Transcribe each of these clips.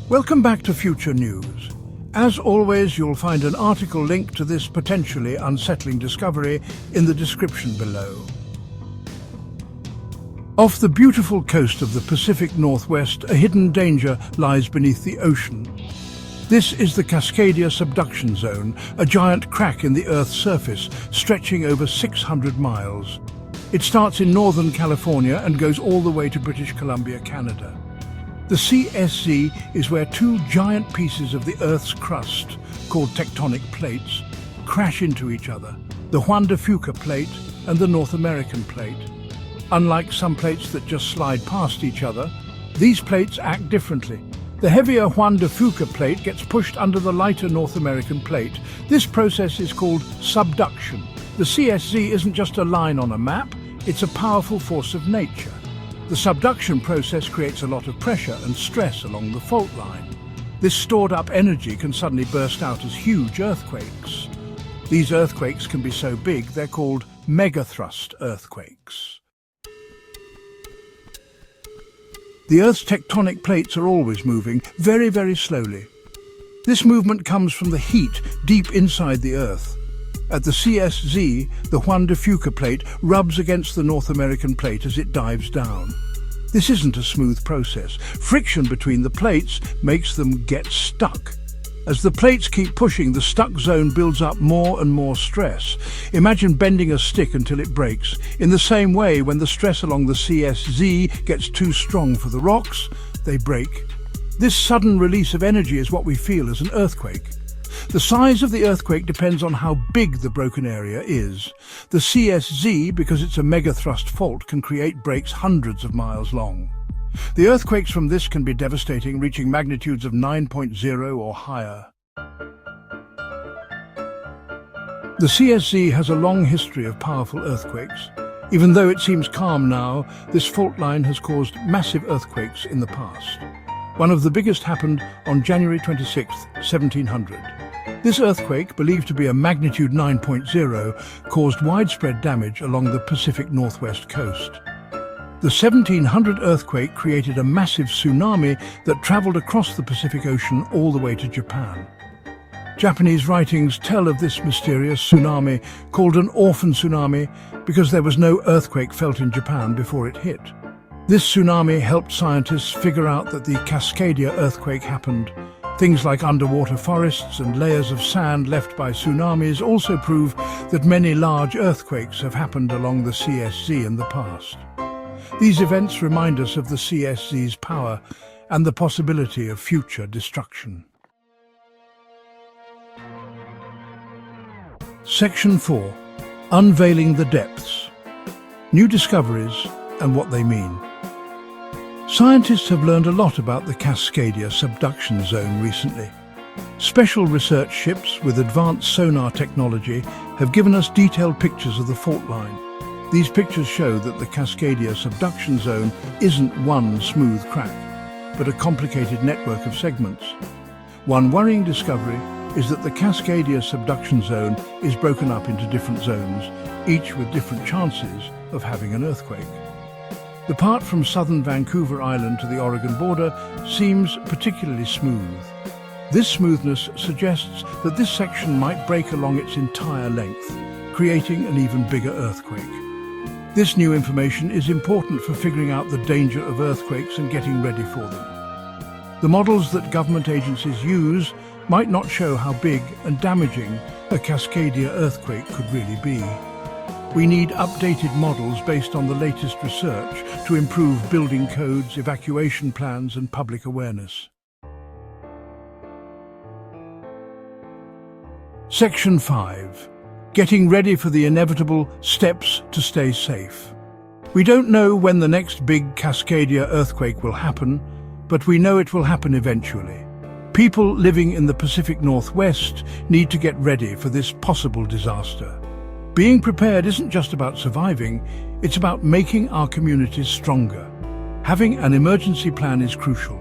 Welcome back to Future News. As always, you'll find an article linked to this potentially unsettling discovery in the description below. Off the beautiful coast of the Pacific Northwest, a hidden danger lies beneath the ocean. This is the Cascadia Subduction Zone, a giant crack in the Earth's surface stretching over 600 miles. It starts in northern California and goes all the way to British Columbia, Canada. The CSZ is where two giant pieces of the Earth's crust, called tectonic plates, crash into each other, the Juan de Fuca plate and the North American plate. Unlike some plates that just slide past each other, these plates act differently. The heavier Juan de Fuca plate gets pushed under the lighter North American plate. This process is called subduction. The CSZ isn't just a line on a map, it's a powerful force of nature. The subduction process creates a lot of pressure and stress along the fault line. This stored up energy can suddenly burst out as huge earthquakes. These earthquakes can be so big they're called Megathrust earthquakes. The Earth's tectonic plates are always moving, very, very slowly. This movement comes from the heat deep inside the Earth. At the CSZ, the Juan de Fuca plate rubs against the North American plate as it dives down. This isn't a smooth process. Friction between the plates makes them get stuck. As the plates keep pushing, the stuck zone builds up more and more stress. Imagine bending a stick until it breaks. In the same way, when the stress along the CSZ gets too strong for the rocks, they break. This sudden release of energy is what we feel as an earthquake. The size of the earthquake depends on how big the broken area is. The CSZ, because it's a megathrust fault, can create breaks hundreds of miles long. The earthquakes from this can be devastating, reaching magnitudes of 9.0 or higher. The CSZ has a long history of powerful earthquakes. Even though it seems calm now, this fault line has caused massive earthquakes in the past. One of the biggest happened on January 26, 1700. This earthquake, believed to be a magnitude 9.0, caused widespread damage along the Pacific Northwest coast. The 1700 earthquake created a massive tsunami that traveled across the Pacific Ocean all the way to Japan. Japanese writings tell of this mysterious tsunami, called an orphan tsunami, because there was no earthquake felt in Japan before it hit. This tsunami helped scientists figure out that the Cascadia earthquake happened. Things like underwater forests and layers of sand left by tsunamis also prove that many large earthquakes have happened along the CSZ in the past. These events remind us of the CSZ's power and the possibility of future destruction. Section 4. Unveiling the depths. New discoveries and what they mean. Scientists have learned a lot about the Cascadia subduction zone recently. Special research ships with advanced sonar technology have given us detailed pictures of the fault line. These pictures show that the Cascadia subduction zone isn't one smooth crack, but a complicated network of segments. One worrying discovery is that the Cascadia subduction zone is broken up into different zones, each with different chances of having an earthquake. The part from southern Vancouver Island to the Oregon border seems particularly smooth. This smoothness suggests that this section might break along its entire length, creating an even bigger earthquake. This new information is important for figuring out the danger of earthquakes and getting ready for them. The models that government agencies use might not show how big and damaging a Cascadia earthquake could really be. We need updated models based on the latest research to improve building codes, evacuation plans, and public awareness. Section 5. Getting ready for the inevitable steps to stay safe. We don't know when the next big Cascadia earthquake will happen, but we know it will happen eventually. People living in the Pacific Northwest need to get ready for this possible disaster. Being prepared isn't just about surviving, it's about making our communities stronger. Having an emergency plan is crucial.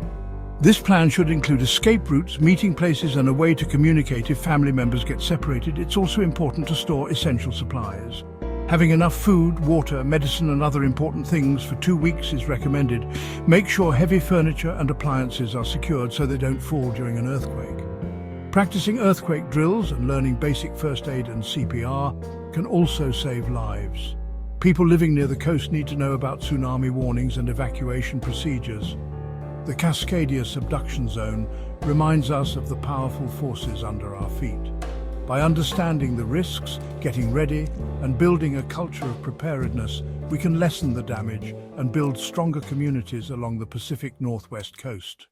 This plan should include escape routes, meeting places, and a way to communicate if family members get separated. It's also important to store essential supplies. Having enough food, water, medicine and other important things for 2 weeks is recommended. Make sure heavy furniture and appliances are secured so they don't fall during an earthquake. Practicing earthquake drills and learning basic first aid and CPR can also save lives. People living near the coast need to know about tsunami warnings and evacuation procedures. The Cascadia subduction zone reminds us of the powerful forces under our feet. By understanding the risks, getting ready, and building a culture of preparedness, we can lessen the damage and build stronger communities along the Pacific Northwest coast.